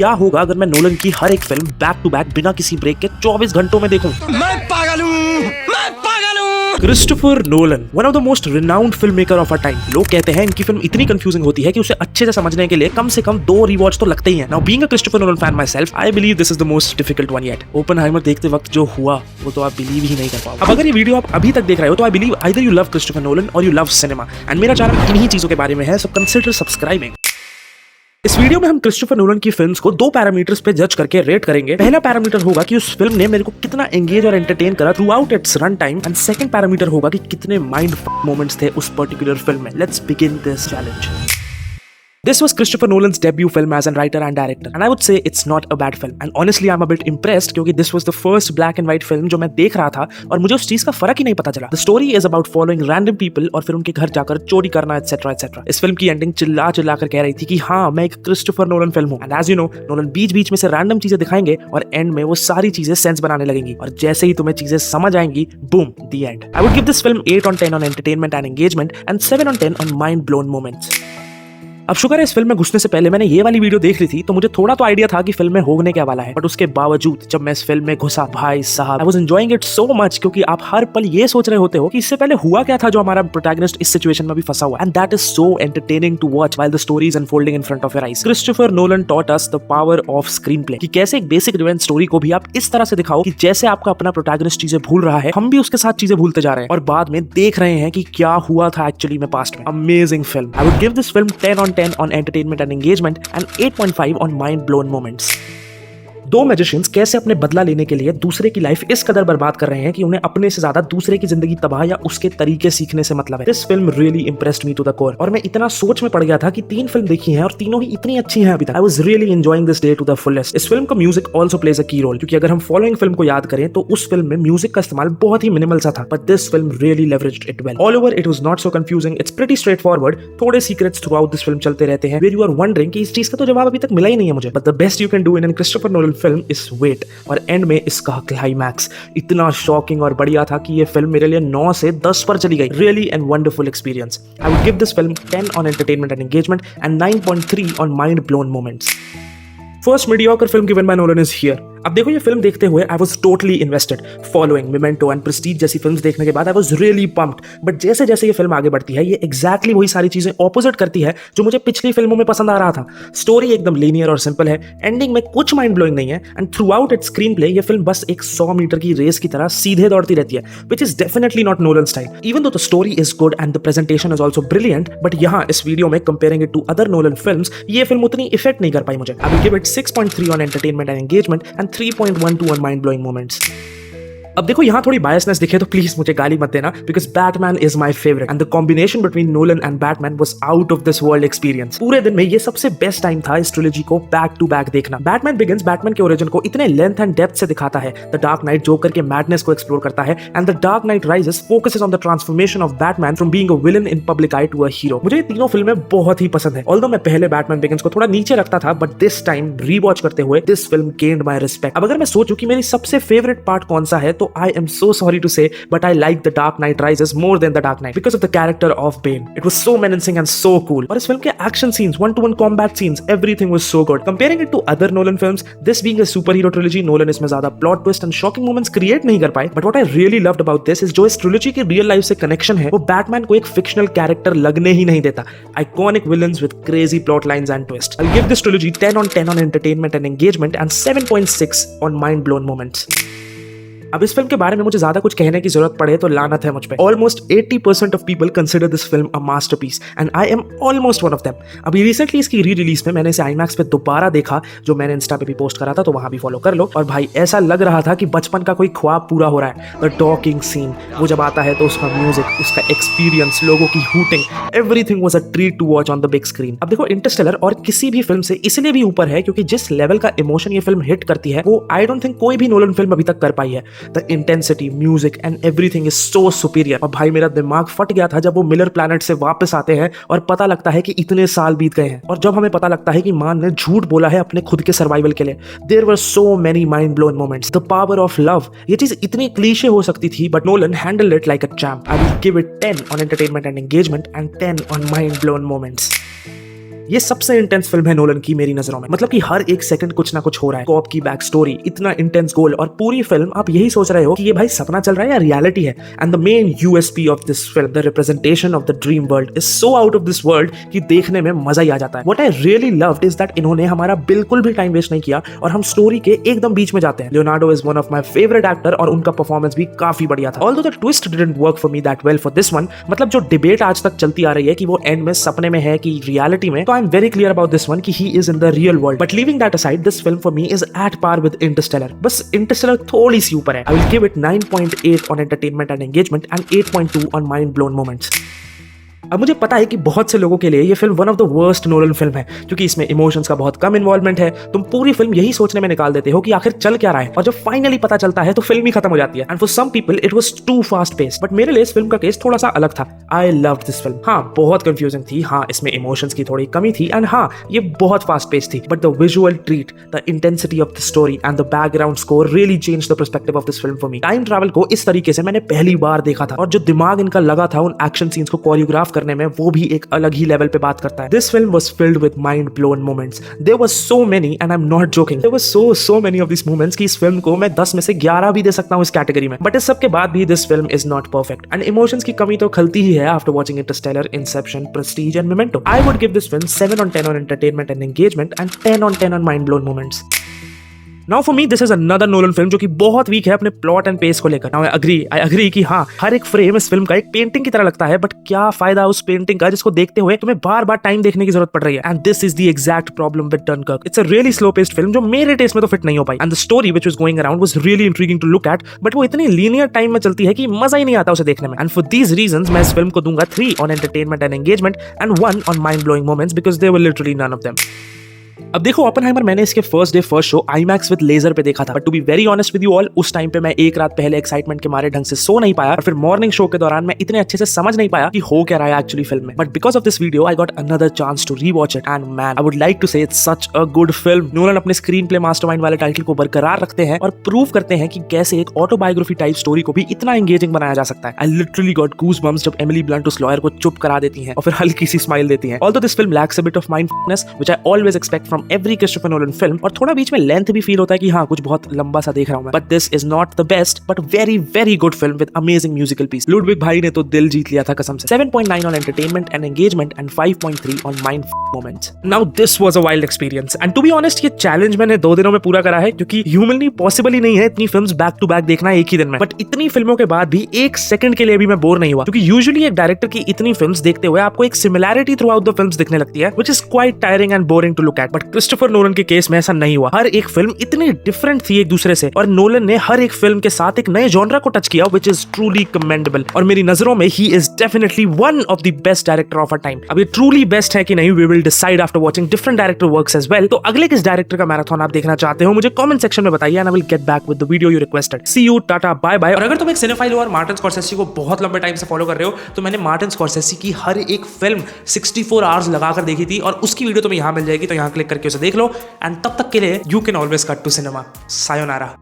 क्या होगा अगर मैं नोलन की हर एक फिल्म बैक टू बैक बिना किसी ब्रेक के 24 घंटों में देखूं? मैं पागल हूँ। Christopher Nolan, one of the most renowned film maker of a time. लोग कहते हैं इनकी फिल्म इतनी कंफ्यूजिंग होती है कि उसे अच्छे से समझने के लिए कम से कम 2 रीवॉच तो लगते ही हैं। Now being a Christopher Nolan fan my self, I believe this is the most difficult one yet. Oppenheimer देखते वक्त जो हुआ वो तो आप बिलीव ही नहीं कर पाओगे। अब अगर ये वीडियो आप अभी तक देख रहे हो तो I believe either you love Christopher Nolan और यू लव सिनेमा, एंड मेरा चैनल इन्हीं चीजों के बारे में है, सो कंसिडर सब्सक्राइबिंग। इस वीडियो में हम क्रिस्टोफर नोलन की फिल्म्स को 2 पैरामीटर्स पे जज करके रेट करेंगे। पहला पैरामीटर होगा कि उस फिल्म ने मेरे को कितना एंगेज और एंटरटेन करा through out it's run time, and second parameter होगा कि कितने माइंड मोमेंट्स थे उस पर्टिकुलर फिल्म में। Let's begin this challenge. This was Christopher Nolan's debut film as a writer and director, and I would say it's not a bad film. And honestly, I'm a bit impressed क्योंकि this was the first black and white film जो मैं देख रहा था और मुझे उस चीज का फर्क ही नहीं पता चला। The story is about following random people और फिर उनके घर जाकर चोरी करना etc etc। इस फिल्म की एंडिंग चिल्ला चिल्ला कर कह रही थी कि हाँ मैं एक क्रिस्टोफर नोलन फिल्म हूँ, and as you know Nolan बीच बीच में से रैंडम चीजें दिखाएंगे और एंड में वो सारी चीजें सेंस बनाने लगेंगी, और जैसे ही तुम्हें चीजें समझ आएंगी, boom, the end. I would give this film 8 on 10 on entertainment and engagement and 7 on 10 on mind blown moments। अब शुक्र है इस फिल्म में घुसने से पहले मैंने ये वाली वीडियो देख ली थी तो मुझे थोड़ा तो आइडिया था कि फिल्म में होने क्या वाला है, बट उसके बावजूद जब मैं इस फिल्म में घुसा, भाई साहब, I was enjoying it so much, क्योंकि आप हर पल ये सोच रहे होते हो कि इससे पहले हुआ क्या था जो हमारा प्रोटैगनिस्ट इस सिचुएशन में भी फंसा हुआ है, and that is so entertaining to watch while the story is unfolding in front of your eyes. Christopher Nolan taught us the power of screenplay, कि कैसे एक बेसिक इवेंट स्टोरी को भी आप इस तरह से दिखाओ कि जैसे आपका अपना प्रोटैगनिस्ट चीजें भूल रहा है, हम भी उसके साथ चीजें भूलते जा रहे हैं और बाद में देख रहे हैं कि क्या हुआ था एक्चुअली में पास्ट में। Amazing film. I would give this film 10 on 10 on entertainment and engagement and 8.5 on mind blown moments। 2 magicians कैसे अपने बदला लेने के लिए दूसरे की लाइफ इस कदर बर्बाद कर रहे हैं कि उन्हें अपने से ज्यादा दूसरे की जिंदगी तबाह या उसके तरीके सीखने से मतलब है। This film really impressed me to the core, और मैं इतना सोच में पड़ गया था कि 3 फिल्म देखी हैं और तीनों ही इतनी अच्छी हैं अभी तक। I was really enjoying this day to the fullest. इस फिल्म का music also plays a key role, क्योंकि अगर हम फॉलोइंग फिल्म को याद करें तो उस फिल्म में म्यूजिक का इस्तेमाल बहुत ही मिनिमल सा था, but this film really leveraged it well. All over it was not so confusing, it's pretty straightforward. थोड़े secrets throughout this film चलते रहते हैं वेयर यू आर वंडरिंग कि इस चीज का तो जवाब अभी तक मिला ही नहीं है मुझे, but the best you can do in an Christopher Nolan film is wait. और एंड में इसका क्लाइमैक्स इतना शॉकिंग और बढ़िया था कि ये फिल्म मेरे लिए 9 से 10 पर चली गई। Really and wonderful experience. I would give this film 10 on entertainment and engagement and 9.3 on mind blown moments। First mediocre film given by Nolan is here। अब देखो ये फिल्म देखते हुए I was totally invested. Following memento and Prestige जैसी films देखने के बाद I was really pumped, but जैसे जैसे ये फिल्म आगे बढ़ती है ये एग्जैक्टली वही सारी चीजें ऑपोजिट करती है जो मुझे पिछली फिल्मों में पसंद आ रहा था। स्टोरी एकदम लीनियर और सिंपल है, एंडिंग में कुछ माइंड ब्लोइंग नहीं है, and through out it's screen play ये फिल्म बस एक 100 मीटर की रेस की तरह सीधे दौड़ती रहती है, which is definitely not Nolan style. Even though the story is good and the presentation is also brilliant, but यहाँ इस वीडियो में comparing it to other Nolan films ये फिल्म उतनी इफेक्ट नहीं कर पाई मुझे। आई विल गिव इट 6.3 on entertainment and engagement and 3.12 on mind-blowing moments। अब देखो यहाँ थोड़ी बायसनेस दिखे तो प्लीज मुझे गाली मत देना, because Batman is my favourite and the combination between Nolan and Batman was out of this world experience. पूरे दिन में ये सबसे बेस्ट टाइम था इस ट्रिलॉजी को बैक टू बैक देखना। बैटमैन बिगिंस बैटमैन के ओरिजिन को इतने लेंथ एंड डेप्थ से दिखाता है, द डार्क नाइट जोकर के मैडनेस को एक्सप्लोर करता है, and the Dark Knight Rises focuses on the transformation of Batman from being a villain in public eye to a hero. मुझे ये तीनों फिल्में बहुत ही पसंद है, ऑल्दो मैं पहले बैटमैन बिगिंस को थोड़ा नीचे रखता था, बट दिस टाइम रीवॉच करते हुए this film gained my respect. अब अगर मैं सोचूं कि मेरी सबसे फेवरेट पार्ट कौन सा है तो I am so sorry to say, but I like The Dark Knight Rises more than The Dark Knight because of the character of Bane. It was so menacing and so cool. और इस film के action scenes, one-to-one combat scenes, everything was so good. Comparing it to other Nolan films, this being a superhero trilogy, Nolan इसमें ज्यादा plot twist and shocking moments create नहीं कर पाए. But what I really loved about this is जो इस trilogy की real life से connection है, वो Batman को एक fictional character लगने ही नहीं देता. Iconic villains with crazy plot lines and twists. I'll give this trilogy 10 on 10 on entertainment and engagement and 7.6 on mind blown moments। अब इस फिल्म के बारे में मुझे ज्यादा कुछ कहने की जरूरत पड़े तो लानत है मुझ पे। Almost 80% of people consider this film a masterpiece and I am almost one of them. अभी रिसेंटली इसकी री रिलीज में मैंने इसे आईमैक्स पे दोबारा देखा, जो मैंने इंस्टा पे भी पोस्ट करा था, तो वहां भी फॉलो कर लो। और भाई ऐसा लग रहा था कि बचपन का कोई ख्वाब पूरा हो रहा है। द टॉकिंग सीन वो जब आता है तो उसका म्यूजिक, उसका एक्सपीरियंस, लोगों की hooting, everything was a treat to watch on the big screen. अब देखो इंटरस्टेलर और किसी भी फिल्म से इसलिए भी ऊपर है क्योंकि जिस लेवल का इमोशन ये फिल्म हिट करती है वो आई डोंट थिंक कोई भी नोलन फिल्म अभी तक कर पाई है। The intensity, music and everything is so superior. और भाई मेरा दिमाग फट गया था जब वो मिलर प्लैनेट से वापस आते हैं और पता लगता है कि इतने साल बीत गए हैं, और जब हमें पता लगता है कि मान ने झूठ बोला है अपने खुद के सर्वाइवल के लिए। There were so many mind blown moments. The power of love, ये चीज इतनी क्लीशे हो सकती थी but Nolan handled it like a champ. I will give it 10 on entertainment and engagement and 10 on mind blown moments। ये सबसे intense film है Nolan की मेरी नजरों में। मतलब कि हर एक सेकंड कुछ ना कुछ हो रहा है। कॉप की बैक स्टोरी, इतना इंटेंस गोल, और पूरी फिल्म आप यही सोच रहे हो कि ये भाई सपना चल रहा है या रियलिटी है। And the main USP of this film, the representation of the dream world, is so out of this world कि देखने में मजा ही आ जाता है। What I really loved is that इन्होंने हमारा बिल्कुल भी टाइम वेस्ट नहीं किया और हम स्टोरी के एकदम बीच में जाते हैं। Leonardo is one of my favourite actor और उनका परफॉर्मेंस भी काफी बढ़िया था। Although the twist didn't work for me that well for this one, मतलब जो डिबेट आज तक चलती आ रही है कि वो एंड में सपने में है कि रियलिटी में, तो I am very clear about this one कि he is in the real world. But leaving that aside, this film for me is at par with Interstellar. बस इंटरस्टेलर थोड़ी सी ऊपर है। I will give it 9.8 on entertainment and engagement and 8.2 on mind blown moments. अब मुझे पता है कि बहुत से लोगों के लिए ये film one of the worst Nolan film है, क्योंकि इसमें इमोशंस का बहुत कम इन्वॉल्वमेंट है। तुम पूरी फिल्म यही सोचने में निकाल देते हो कि आखिर चल क्या रहा है, और जब फाइनली पता चलता है तो फिल्म ही खत्म हो जाती है। And for some people it was too fast paced, but मेरे लिए इस फिल्म का केस थोड़ा सा अलग था। I loved this film. हाँ, बहुत कंफ्यूजिंग थी, हाँ इसमें इमोशंस की थोड़ी कमी थी, एंड हाँ ये बहुत फास्ट पेस्ड थी, but the visual treat, the intensity of the story and the background score really changed the perspective of this film for me. Time travel को इस तरीके से मैंने पहली बार देखा था, और जो दिमाग इनका लगा था उन एक्शन सीन्स को कोरियोग्राफ करने में, वो भी एक अलग ही लेवल पे बात करता है। This film was filled with mind blown moments. There were so many and I am not joking, there were so many of this moments कि इस फिल्म को मैं 10 में से 11 भी दे सकता हूं इस कैटेगरी में। बट इस सब के बाद भी this film is not perfect, and emotions की कमी तो खलती ही है after watching Interstellar, Inception, Prestige and memento. I would give this film 7 on 10 on entertainment and engagement and 10 on 10 on mind blown moments. Now for me this is another Nolan film जो कि बहुत week है अपने plot and pace को लेकर। Now I agree कि हाँ, हर एक फ्रेम इस फिल्म का एक पेंटिंग की तरह लगता है, बट क्या फायदा उस पेंटिंग का जिसको देखते हुए तुम्हें बार बार टाइम देखने की जरूरत पड़ रही है। And this is the exact problem with Dunkirk. It's a really slow paced film जो मेरे टेस्ट में तो फिट नहीं हो पाई, and the story which was going around was really intriguing to look at, but वो इतनी लीनियर टाइम में चलती है कि मजा ही नहीं आता उसे देखने में। एंड फॉर दीज रीजंस मैं इस फिल्म को दूंगा 3 on entertainment and engagement and 1 on mind blowing moments because there were literally none of them. अब देखो, ओपेनहाइमर मैंने इसके first day first show IMAX with laser पे देखा था, but to be very honest with you all, उस time पे मैं एक रात पहले एक्साइटमेंट के मारे ढंग से सो नहीं पाया, और फिर मॉर्निंग शो के दौरान मैं इतने अच्छे से समझ नहीं पाया कि हो क्या रहा है एक्चुअली फिल्म में। But because of this video I got another chance to rewatch it, and man I would like to say it's such a good film. Nolan अपने स्क्रीन प्ले मास्टरमाइंड वाले टाइटल को बरकरार रखते हैं और prove करते हैं कि कैसे एक ऑटोबायोग्राफी टाइप स्टोरी को भी इतना एंगेजिंग बनाया जा सकता है। आई लिटरली गॉट गूज़बम्प्स जब एमिली ब्लंट उस लॉयर को चुप करा देती हैं और फिर हल्की सी स्माइल देती हैं। Although this film lakhs a bit of mindfulness which I always expect from every Christopher Nolan film, और थोड़ा बीच में लेंथ भी फील होता है कि हाँ कुछ बहुत लंबा सा देख रहा हूं मैं। But this is not the best but very very good film with amazing musical piece. Ludwig भाई ने तो दिल जीत लिया था कसम से। 7.9 on entertainment and engagement and 5.3 on mind moments. Now this was a wild experience, and to be honest ये challenge मैंने 2 दिनों में पूरा करा है, क्योंकि ह्यूमनली पॉसिबल ही नहीं है इतनी फिल्म्स बैक टू बैक देखना एक ही दिन में। बट इतनी फिल्मों के बाद भी एक सेकंड के लिए भी मैं बोर नहीं हुआ, क्योंकि यूजुअली एक डायरेक्टर की इतनी फिल्म्स देखते हुए आपको एक similarity throughout the films दिखने लगती है, which is quite tiring and boring to look at. But Christopher Nolan के केस में ऐसा नहीं हुआ। हर एक फिल्म इतनी डिफरेंट थी एक दूसरे से, और नोलन ने हर एक फिल्म के साथ एक नए जॉनरा को टच किया, व्हिच इज ट्रूली कमेंडेबल। और मेरी नजरों में he is definitely one of the best director of our time. अब ये ट्रूली बेस्ट है कि नहीं, we will decide after watching different director works as well. तो अगले किस डायरेक्टर का मैराथन आप देखना चाहते हो मुझे कमेंट सेक्शन में बताइए, and I will get back with the video you requested. See you, टाटा, बाय बाय। और अगर तुम एक सिनेफाइल हो और मार्टिन स्कॉर्सेसी को बहुत लंबे टाइम से फॉलो कर रहे हो, तो मैंने मार्टिन स्कॉर्सेसी की हर एक फिल्म 64 आवर्स लगाकर देखी थी, और उसकी वीडियो तुम्हें यहां मिल जाएगी, तो यहां क्लिक करके उसे देख लो। एंड तब तक के लिए you can always cut to cinema. Sayonara.